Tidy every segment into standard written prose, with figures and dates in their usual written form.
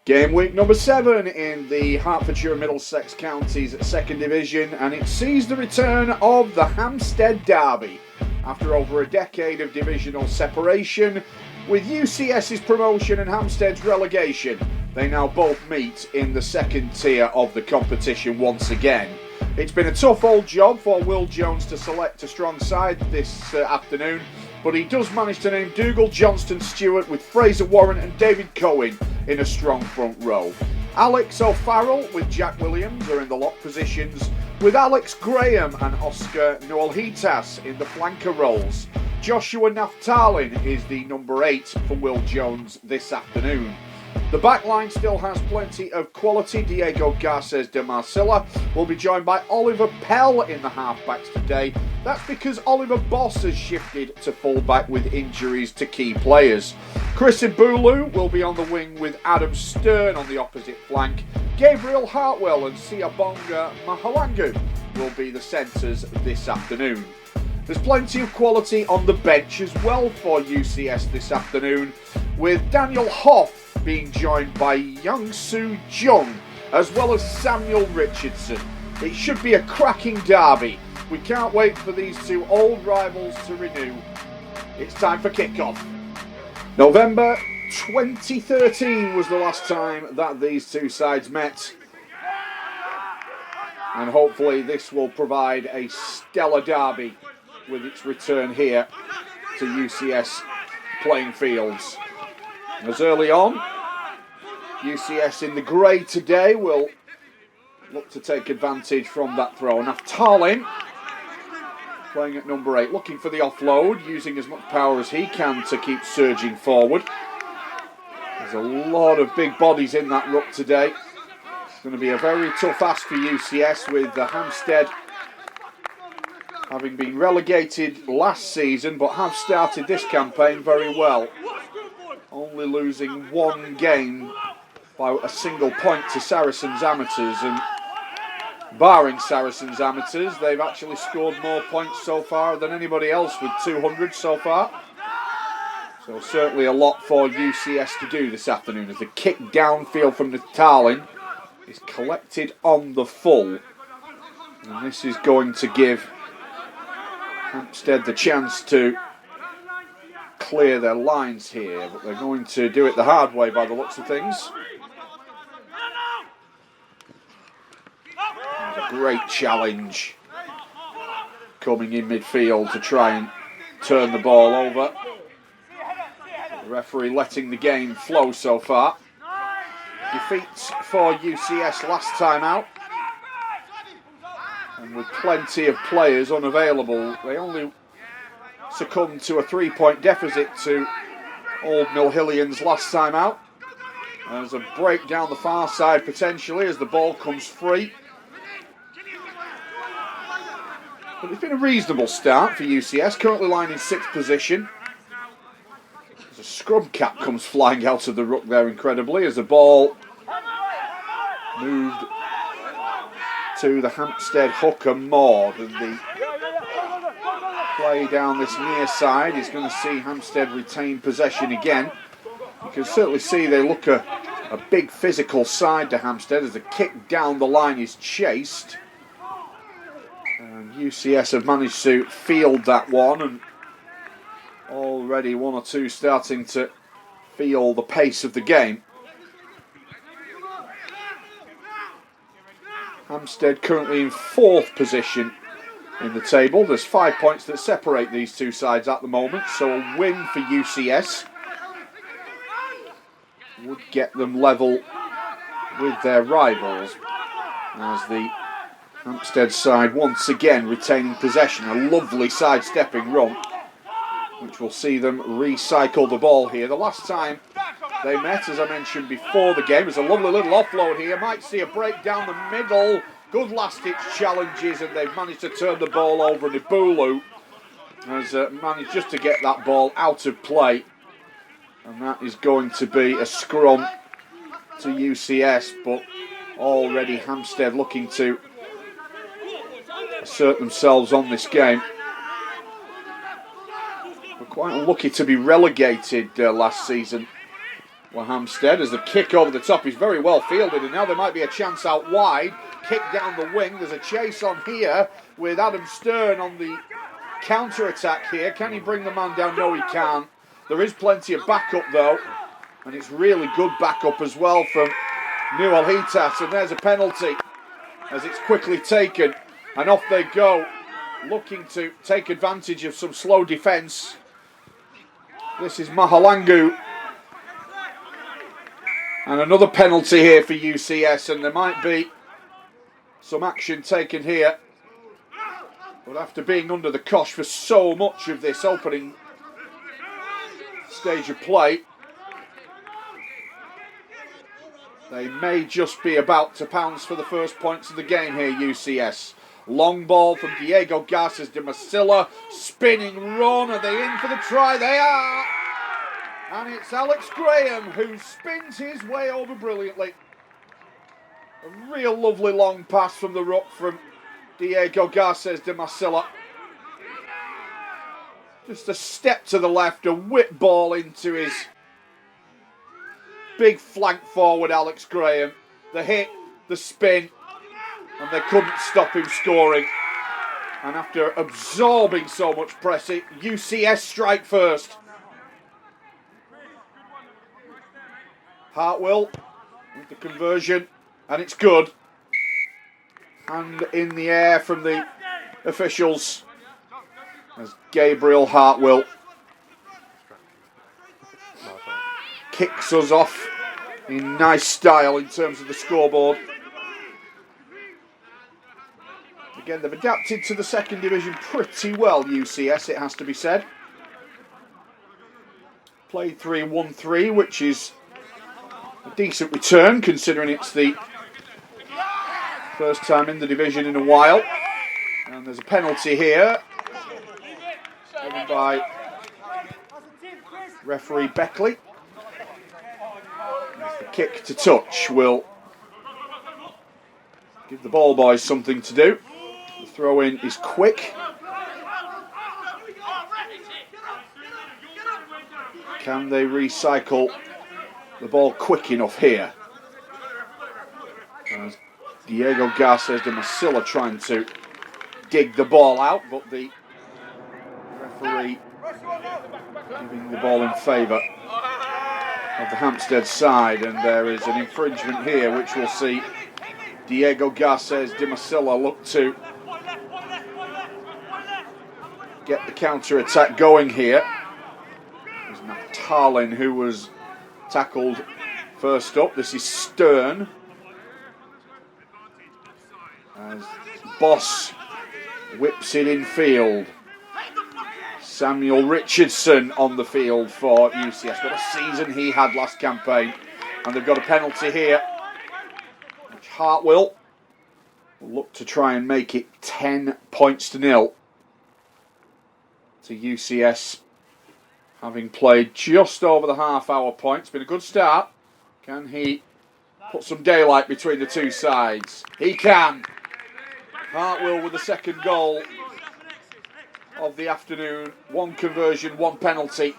Game week number 7 in the Hertfordshire and Middlesex counties 2nd division, and it sees the return of the Hampstead derby. After over a decade of divisional separation, with U.C.S's promotion and Hampstead's relegation, they now both meet in the 2nd tier of the competition once again. It's been a tough old job for Will Jones to select a strong side this afternoon, but he does manage to name Dougal, Johnston, Stewart with Fraser Warren and David Cohen in a strong front row. Alex O'Farrell with Jack Williams are in the lock positions, with Alex Graham and Oscar Noelhitas in the flanker roles. Joshua Naftalin is the number 8 for Will Jones this afternoon. The backline still has plenty of quality. Diego Garces de Marcilla will be joined by Oliver Pell in the halfbacks today. That's because Oliver Boss has shifted to fullback with injuries to key players. Chris Ibulu will be on the wing with Adam Stern on the opposite flank. Gabriel Hartwell and Siabonga Mahalangu will be the centres this afternoon. There's plenty of quality on the bench as well for U.C.S this afternoon, with Daniel Hoff being joined by Young Soo Jung as well as Samuel Richardson. It should be a cracking derby. We can't wait for these two old rivals to renew. It's time for kick-off. November 2013 was the last time that these two sides met, and hopefully this will provide a stellar derby with its return here to U.C.S playing fields. As early on, U.C.S in the grey today will look to take advantage from that throw. Naftalin playing at number 8, looking for the offload, using as much power as he can to keep surging forward. There's a lot of big bodies in that ruck today. It's going to be a very tough ask for U.C.S with Hampstead having been relegated last season, but have started this campaign very well. Only losing one game by a single point to Saracens Amateurs, and barring Saracens Amateurs, they've actually scored more points so far than anybody else with 200 so far. So certainly a lot for U.C.S to do this afternoon, as the kick downfield from Naftalin is collected on the full. And this is going to give Hampstead the chance to clear their lines here, but they're going to do it the hard way by the looks of things. There's a great challenge coming in midfield to try and turn the ball over. The referee letting the game flow so far. Defeats for U.C.S last time out, and with plenty of players unavailable, they only succumbed to a 3-point deficit to Old Millhillians last time out. There's a break down the far side potentially as the ball comes free. But it's been a reasonable start for U.C.S, currently lying in 6th position. As a scrum cap comes flying out of the ruck there incredibly, as the ball moved to the Hampstead hooker Maud, and the play down this near side is going to see Hampstead retain possession again. You can certainly see they look a big physical side to Hampstead as the kick down the line is chased. And U.C.S have managed to field that one, and already one or two starting to feel the pace of the game. Hampstead currently in 4th position in the table. There's 5 points that separate these two sides at the moment, so a win for U.C.S would get them level with their rivals, as the Hampstead side once again retaining possession. A lovely sidestepping run, which will see them recycle the ball here. The last time they met, as I mentioned before the game, was a lovely little offload here. Might see a break down the middle. Good last-ditch challenges, and they've managed to turn the ball over. And Ibulu has managed just to get that ball out of play. And that is going to be a scrum to U.C.S, but already Hampstead looking to assert themselves on this game. We're quite unlucky to be relegated last season Well, Hampstead, as the kick over the top is very well fielded, and now there might be a chance out wide. Kick down the wing. There's a chase on here with Adam Stern on the counter-attack here. Can he bring the man down? No, he can't. There is plenty of backup, though, and it's really good backup as well from Newell Hitas, and there's a penalty as it's quickly taken, and off they go, looking to take advantage of some slow defence. This is Mahalangu. And another penalty here for U.C.S, and there might be some action taken here. But after being under the cosh for so much of this opening stage of play, they may just be about to pounce for the first points of the game here, U.C.S. Long ball from Diego Garces de Masilla. Spinning run. Are they in for the try? They are! And it's Alex Graham who spins his way over brilliantly. A real lovely long pass from the ruck from Diego Garces de Masilla. Just a step to the left, a whip ball into his big flank forward, Alex Graham. The hit, the spin, and they couldn't stop him scoring. And after absorbing so much pressing, U.C.S strike first. Hartwell with the conversion, and it's good. Hand in the air from the officials as Gabriel Hartwell kicks us off in nice style in terms of the scoreboard. Again, they've adapted to the second division pretty well, U.C.S, it has to be said. Played 3-1-3, which is a decent return considering it's the first time in the division in a while. And there's a penalty here given by referee Beckley. The kick to touch will give the ball boys something to do. The throw in is quick. Can they recycle the ball quick enough here? As Diego Garces de Masilla trying to dig the ball out, but the referee giving the ball in favour of the Hampstead side, and there is an infringement here which will see Diego Garces de Masilla look to get the counter-attack going here. There's Naftalin who was tackled first up. This is Stern. As Boss whips it in field. Samuel Richardson on the field for U.C.S. What a season he had last campaign. And they've got a penalty here, which Hartwell will look to try and make it 10-0 to U.C.S. having played just over the half-hour point. It's been a good start. Can he put some daylight between the two sides? He can. Hartwell with the second goal of the afternoon. One conversion, one penalty,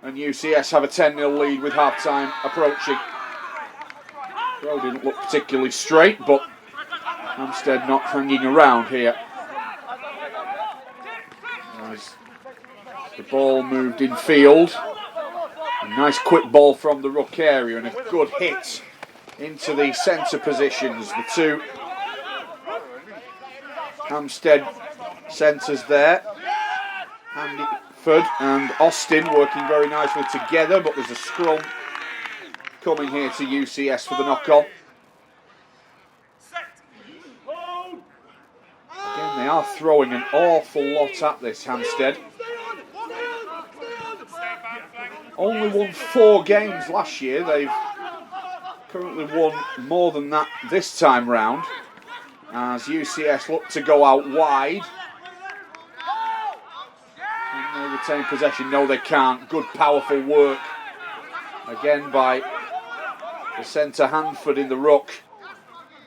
and U.C.S have a 10-0 lead with half-time approaching. Throw didn't look particularly straight, but Hampstead not hanging around here. As the ball moved in field. A nice quick ball from the ruck area and a good hit into the centre positions. The two Hampstead centres there. Handiford and Austin working very nicely together, but there's a scrum coming here to U.C.S for the knock-on. Again, they are throwing an awful lot at this, Hampstead. Only won 4 games last year. They've currently won more than that this time round, as U.C.S look to go out wide. Can they retain possession? No, they can't. Good, powerful work again by the centre Handford in the ruck,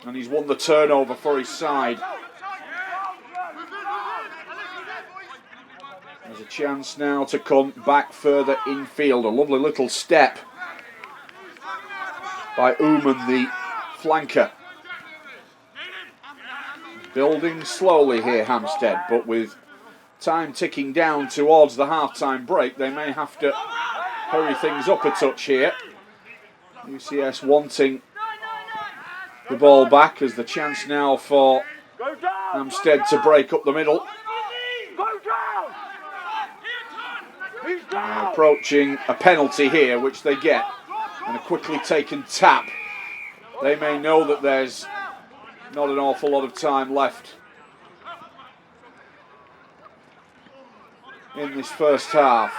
and he's won the turnover for his side. There's a chance now to come back further infield. A lovely little step by Ooman, the flanker. Building slowly here, Hampstead, but with time ticking down towards the half-time break, they may have to hurry things up a touch here. U.C.S. wanting the ball back as the chance now for Hampstead to break up the middle. Approaching a penalty here, which they get, and a quickly taken tap. They may know that there's not an awful lot of time left in this first half.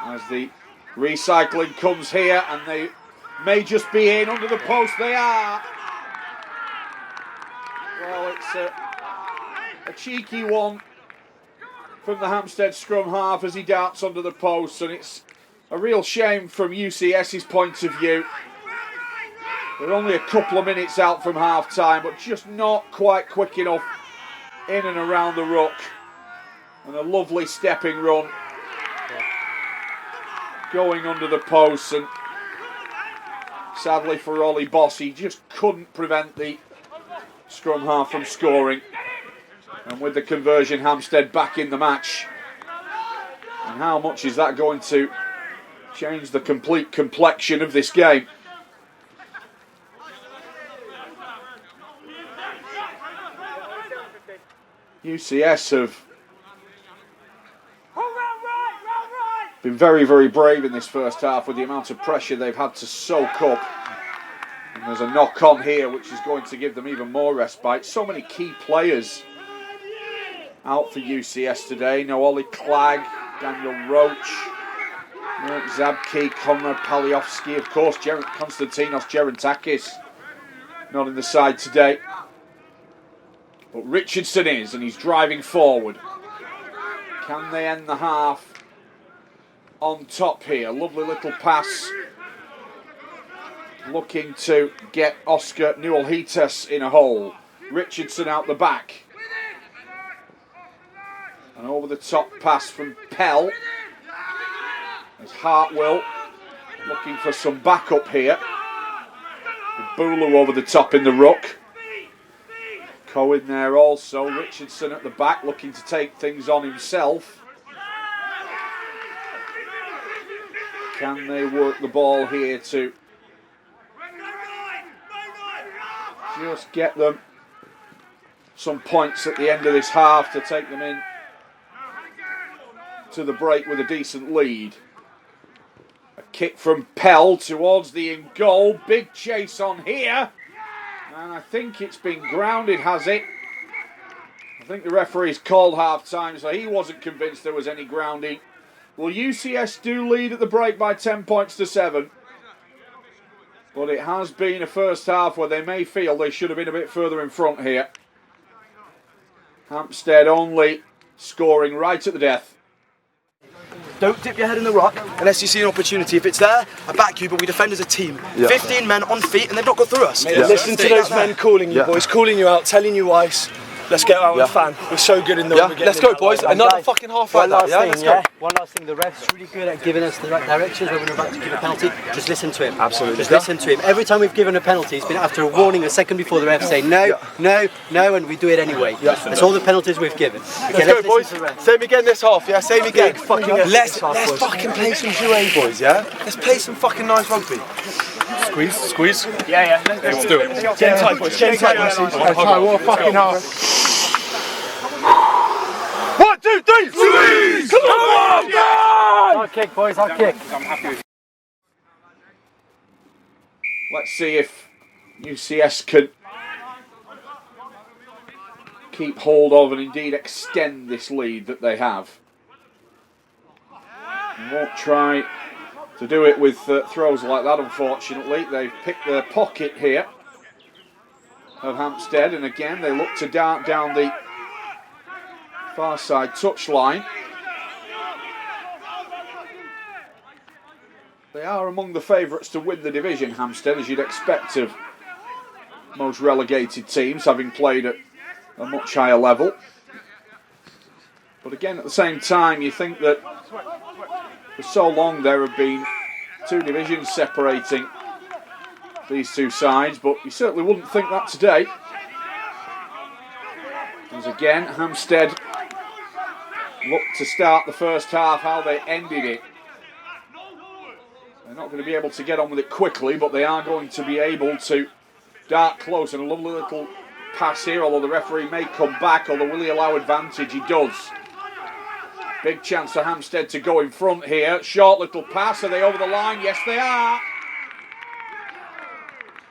As the recycling comes here, and they may just be in under the post. They are. Well, it's a cheeky one from the Hampstead scrum half as he darts under the post, and it's a real shame from UCS's point of view. They're only a couple of minutes out from half time, but just not quite quick enough in and around the ruck. And a lovely stepping run going under the post, and sadly for Ollie Boss, he just couldn't prevent the scrum half from scoring. And with the conversion, Hampstead back in the match. And how much is that going to change the complete complexion of this game? UCS have been very, very brave in this first half with the amount of pressure they've had to soak up. And there's a knock-on here which is going to give them even more respite. So many key players out for UCS today. No Ollie Clegg, Daniel Roach, Mark Zabke, Konrad Paliowski, of course, Konstantinos Gerontakis not in the side today. But Richardson is, and he's driving forward. Can they end the half on top here? Lovely little pass. Looking to get Oscar Newell-Heatus in a hole. Richardson out the back. And over the top pass from Pell. There's Hartwell looking for some backup here. With Bulu over the top in the ruck. Cohen there also. Richardson at the back looking to take things on himself. Can they work the ball here to just get them some points at the end of this half to take them in to the break with a decent lead? A kick from Pell towards the in goal. Big chase on here. And I think it's been grounded, has it? I think the referee's called half-time, so he wasn't convinced there was any grounding. Well, UCS do lead at the break by 10 points to 7. But it has been a first half where they may feel they should have been a bit further in front here. Hampstead only scoring right at the death. Don't dip your head in the rock unless you see an opportunity. If it's there, I back you, but we defend as a team. Yeah. 15 men on feet and they've not got through us. Yeah. Listen to those men calling you, boys, calling you out, telling you ice. Let's get out with the fan. We're so good in the way. Let's go, boys. Another fucking half right now. Let's go. One last thing, the ref's really good at giving us the right directions when we're about to give a penalty. Just listen to him. Absolutely. Just listen to him. Every time we've given a penalty, it's been after a warning a second before the ref saying no, no, no, and we do it anyway. That's all the penalties we've given. Okay, let's go, boys. Same again this half, yeah? Same again. Let's fucking play some jouet, boys, yeah? Let's play some fucking nice rugby. Squeeze. Yeah. Let's do it. Gen tight, boys. Gen tight, boys. What fucking half? 1, 2, 3, squeeze! Come on, guys! I'll kick, boys, I'll kick. I'm happy with. Let's see if UCS can keep hold of and indeed extend this lead that they have. They won't try to do it with throws like that, unfortunately. They've picked their pocket here of Hampstead, and again they look to dart down the far side touchline. They are among the favourites to win the division, Hampstead, as you'd expect of most relegated teams, having played at a much higher level. But again, at the same time, you think that for so long there have been 2 divisions separating these 2 sides, but you certainly wouldn't think that today. As again, Hampstead look to start the first half how they ended it. They're not going to be able to get on with it quickly, but they are going to be able to dart close. And a lovely little pass here, although the referee may come back, although will he allow advantage? He does. Big chance for Hampstead to go in front here. Short little pass. Are they over the line? Yes, they are.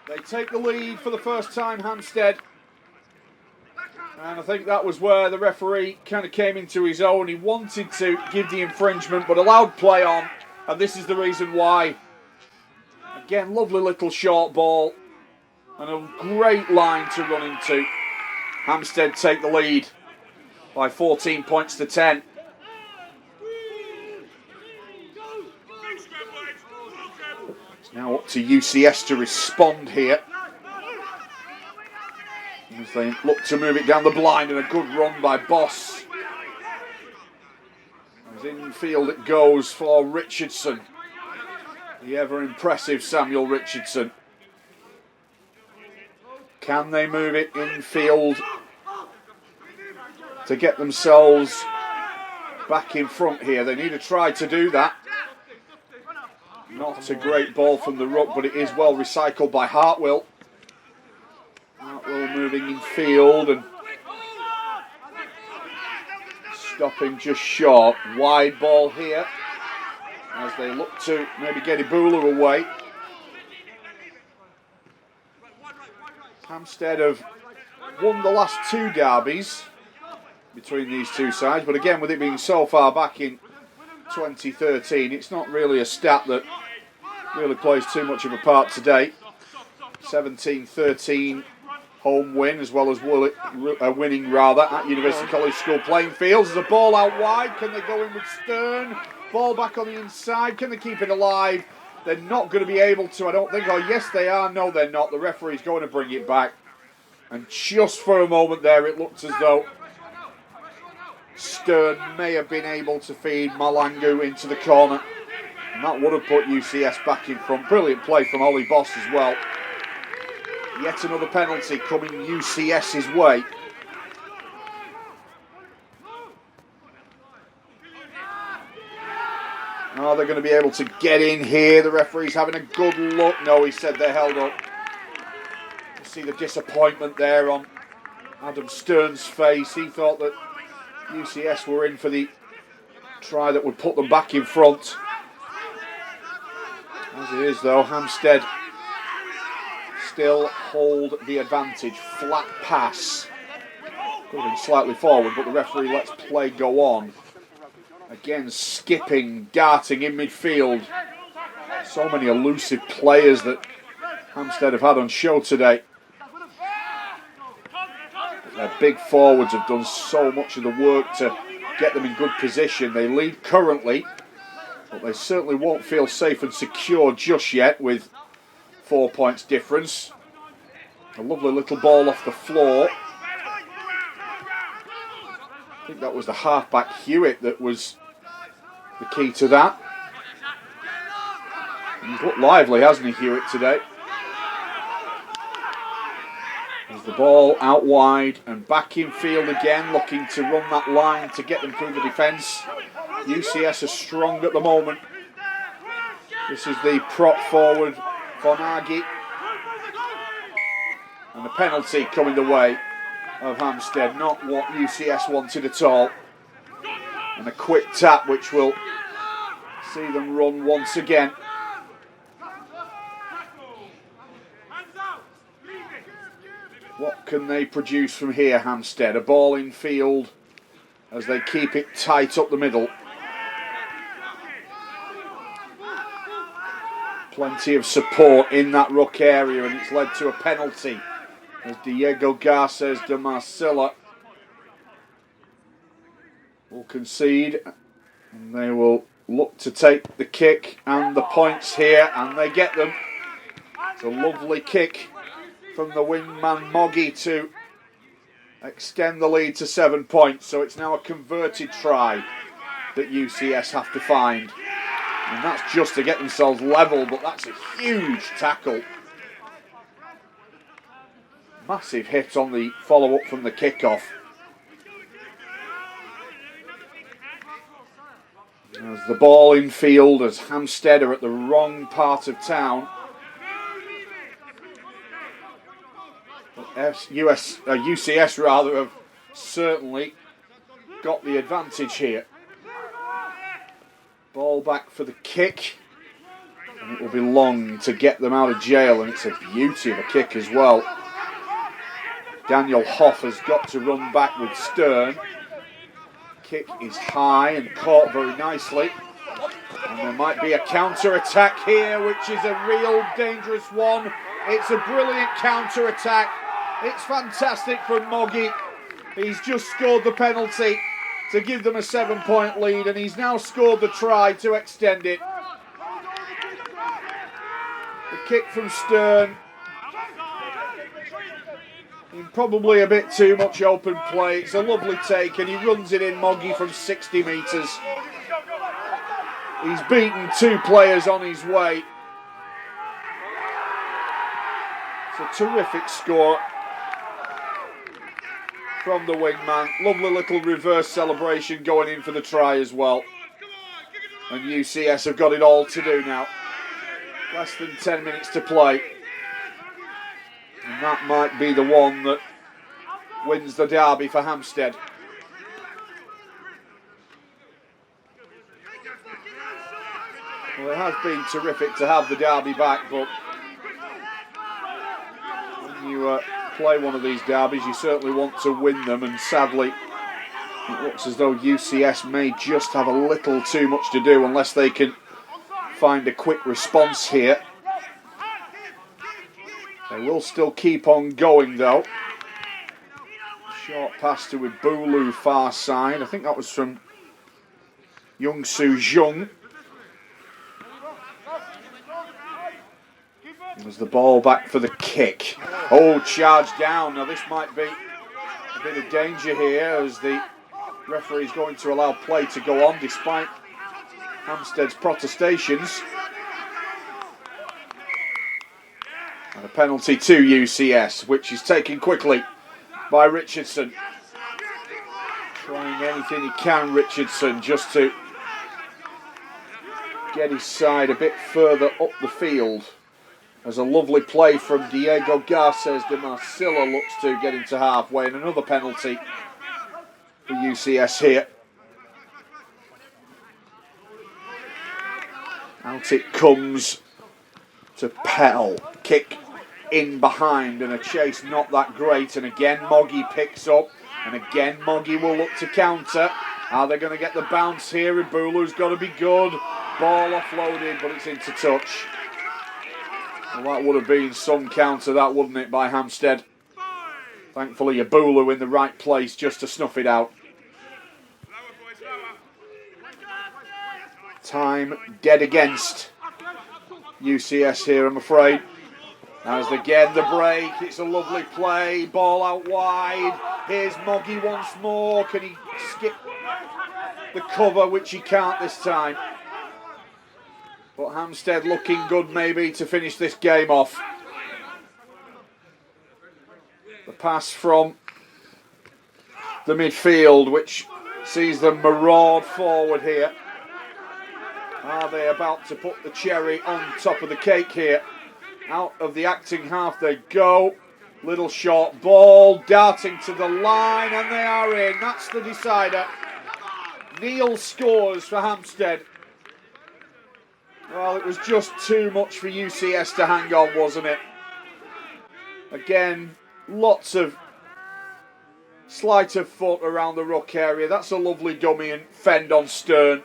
They take the lead for the first time, Hampstead. And I think that was where the referee kind of came into his own. He wanted to give the infringement, but allowed play on. And this is the reason why. Again, lovely little short ball. And a great line to run into. Hampstead take the lead by 14 points to 10. It's now up to U.C.S. to respond here. As they look to move it down the blind, and a good run by Boss. As infield it goes for Richardson. The ever impressive Samuel Richardson. Can they move it infield to get themselves back in front here? They need to try to do that. Not a great ball from the ruck, but it is well recycled by Hartwell. Hartwell moving in field and stopping just short. Wide ball here as they look to maybe get Ebola away. Hampstead have won the last 2 derbies between these 2 sides, but again, with it being so far back in 2013, it's not really a stat that really plays too much of a part today. 17-13 home win, as well as winning rather at University College School playing fields. There's a ball out wide. Can they go in with Stern? Ball back on the inside. Can they keep it alive? They're not going to be able to, I don't think. Oh, yes, they are. No, they're not. The referee's going to bring it back. And just for a moment there, it looked as though Stern may have been able to feed Malangu into the corner. And that would have put U.C.S. back in front. Brilliant play from Ollie Boss as well. Yet another penalty coming U.C.S.'s way. Are they going to be able to get in here? The referee's having a good look. No, he said they're held up. You see the disappointment there on Adam Stern's face. He thought that U.C.S. were in for the try that would put them back in front. As it is though, Hampstead still hold the advantage. Flat pass. Could have been slightly forward, but the referee lets play go on. Again, skipping, darting in midfield. So many elusive players that Hampstead have had on show today. Their big forwards have done so much of the work to get them in good position. They lead currently, but they certainly won't feel safe and secure just yet with 4 points difference. A lovely little ball off the floor. I think that was the halfback Hewitt that was the key to that. He's looked lively, hasn't he, Hewitt, today? There's the ball out wide and back in field again, looking to run that line to get them through the defence. U.C.S. are strong at the moment. This is the prop forward, Bonagi. And the penalty coming the way of Hampstead, not what U.C.S. wanted at all. And a quick tap which will see them run once again. What can they produce from here, Hampstead? A ball in field as they keep it tight up the middle. Plenty of support in that ruck area, and it's led to a penalty as Diego Garces de Marcilla will concede, and they will look to take the kick and the points here, and they get them. It's a lovely kick from the wingman Moggy to extend the lead to 7 points. So it's now a converted try that U.C.S. have to find. And that's just to get themselves level, but that's a huge tackle. Massive hit on the follow-up from the kickoff. There's the ball in field as Hampstead are at the wrong part of town. U.C.S. rather have certainly got the advantage here. Ball back for the kick. And it will be long to get them out of jail, and it's a beauty of a kick as well. Daniel Hoff has got to run back with Stern. Kick is high and caught very nicely. And there might be a counter-attack here, which is a real dangerous one. It's a brilliant counter-attack. It's fantastic from Moggy. He's just scored the penalty to give them a 7-point lead, and he's now scored the try to extend it. The kick from Stern. In probably a bit too much open play. It's a lovely take, and he runs it in, Moggy, from 60 metres. He's beaten 2 players on his way. It's a terrific score from the wingman. Lovely little reverse celebration going in for the try as well. And U.C.S. have got it all to do now. Less than 10 minutes to play. And that might be the one that wins the derby for Hampstead. Well, it has been terrific to have the derby back, but when you play one of these derbies, you certainly want to win them, and sadly it looks as though U.C.S. may just have a little too much to do unless they can find a quick response here. They will still keep on going though. Short pass to Ibulu far side. I think that was from Young Soo Jung. There's the ball back for the kick. Oh, charge down. Now this might be a bit of danger here as the referee is going to allow play to go on despite Hampstead's protestations. And a penalty to U.C.S, which is taken quickly by Richardson. Trying anything he can, Richardson, just to get his side a bit further up the field. There's a lovely play from Diego Garces de Marcilla, looks to get into halfway, and another penalty for U.C.S. here. Out it comes to Pell. Kick in behind, and a chase not that great, and again Moggy picks up, and again Moggy will look to counter. Are they going to get the bounce here? Ibulu's got to be good. Ball offloaded, but it's into touch. Well, that would have been some counter, that, wouldn't it, by Hampstead? Thankfully Ibulu in the right place just to snuff it out. Time dead against U.C.S. here, I'm afraid. As again the break, it's a lovely play, ball out wide. Here's Moggy once more. Can he skip the cover, which he can't this time? But Hampstead looking good maybe to finish this game off. The pass from the midfield, which sees them maraud forward here. Are they about to put the cherry on top of the cake here? Out of the acting half they go. Little short ball, darting to the line, and they are in. That's the decider. Neil scores for Hampstead. Well, it was just too much for U.C.S. to hang on, wasn't it? Again, lots of sleight of foot around the ruck area. That's a lovely dummy and fend on Stern.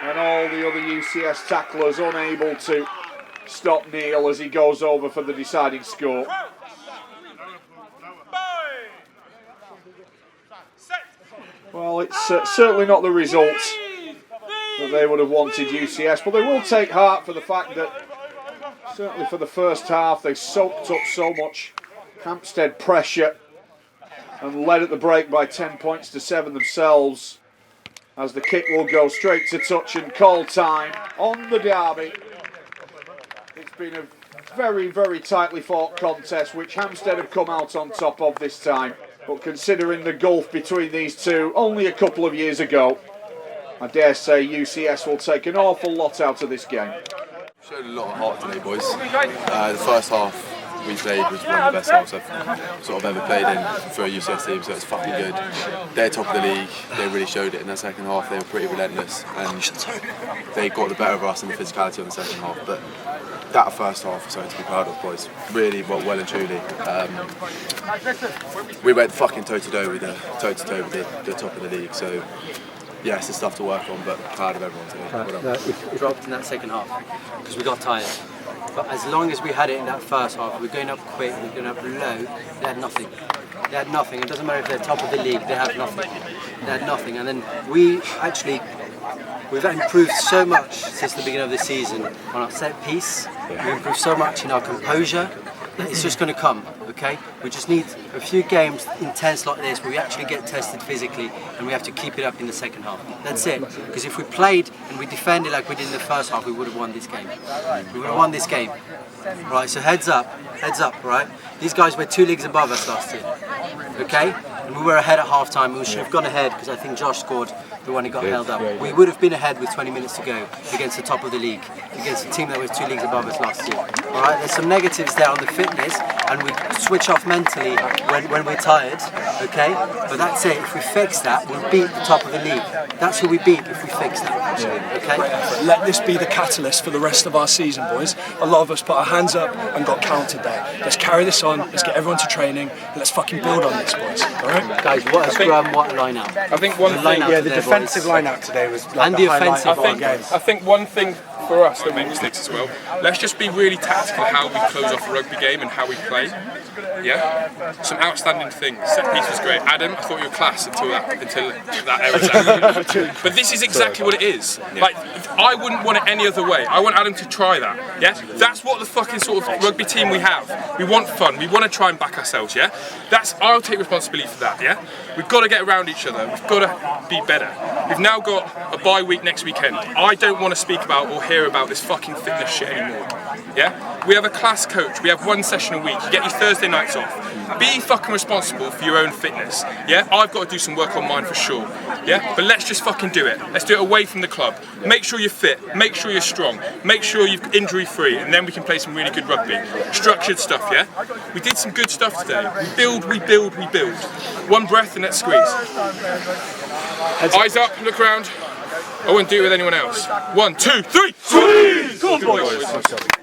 And all the other U.C.S. tacklers unable to stop Neil as he goes over for the deciding score. Well, it's certainly not the result that they would have wanted U.C.S, but they will take heart for the fact that certainly for the first half they soaked up so much Hampstead pressure and led at the break by 10 points to 7 themselves. as the kick will go straight to touch and call time on the derby. It's been a very, very tightly fought contest, which Hampstead have come out on top of this time. But considering the gulf between these two only a couple of years ago, I dare say U.C.S. will take an awful lot out of this game. Showed a lot of heart today, boys. The first half we played was one of the best halves I've sort of ever played in for a U.C.S. team, so it's fucking good. They're top of the league, they really showed it in the second half. They were pretty relentless and they got the better of us in the physicality on the second half. But that first half was something to be proud of, boys. Really well and truly. We went fucking toe-to-toe with the top of the league, so yeah, it's the stuff to work on, but proud of everyone today. We dropped in that second half because we got tired. But as long as we had it in that first half, we're going up quick, we're going up low, they had nothing. They had nothing. It doesn't matter if they're top of the league, they have nothing. They had nothing. And then we've improved so much since the beginning of the season on our set piece. We've improved so much in our composure. It's just going to come, okay? We just need a few games intense like this where we actually get tested physically and we have to keep it up in the second half. That's it. Because if we played and we defended like we did in the first half, we would have won this game. We would have won this game. Right, so heads up, right? These guys were 2 leagues above us last year, okay? And we were ahead at half time. We should have gone ahead because I think Josh scored the one he got held up. We would have been ahead with 20 minutes to go against the top of the league, against a team that was 2 leagues above us last year. All right, there's some negatives there on the fitness, and we switch off mentally when we're tired, okay? But that's it. If we fix that, we'll beat the top of the league. That's who we beat if we fix that, okay? Let this be the catalyst for the rest of our season, boys. A lot of us put our hands up and got counted there. Let's carry this on. Let's get everyone to training. And let's fucking build on this, boys. All right, guys. What a scrum! What a line out! I think one thing, the defensive line out today was like and the offensive. I think one thing for us that makes mistakes as well. Let's just be really tactical how we close off a rugby game and how we play. Yeah, some outstanding things. Set piece was great. Adam, I thought you were class until that era. But this is exactly what it is. Like, I wouldn't want it any other way. I want Adam to try that. Yeah, that's what the fucking sort of rugby team we have. We want fun. We want to try and back ourselves. Yeah, I'll take responsibility for that. Yeah, we've got to get around each other. We've got to be better. We've now got a bye week next weekend. I don't want to speak about or hear about this fucking fitness shit anymore. Yeah, we have a class coach. We have 1 session a week. You get your Thursday nights off. Be fucking responsible for your own fitness. Yeah, I've got to do some work on mine for sure. Yeah, but let's just fucking do it. Let's do it away from the club. Make sure you're fit. Make sure you're strong. Make sure you're injury free, and then we can play some really good rugby. Structured stuff. Yeah, we did some good stuff today. We build. One breath and let's squeeze. Eyes up. Look around. I wouldn't do it with anyone else. 1, 2, 3. Squeeze! Go on, boys.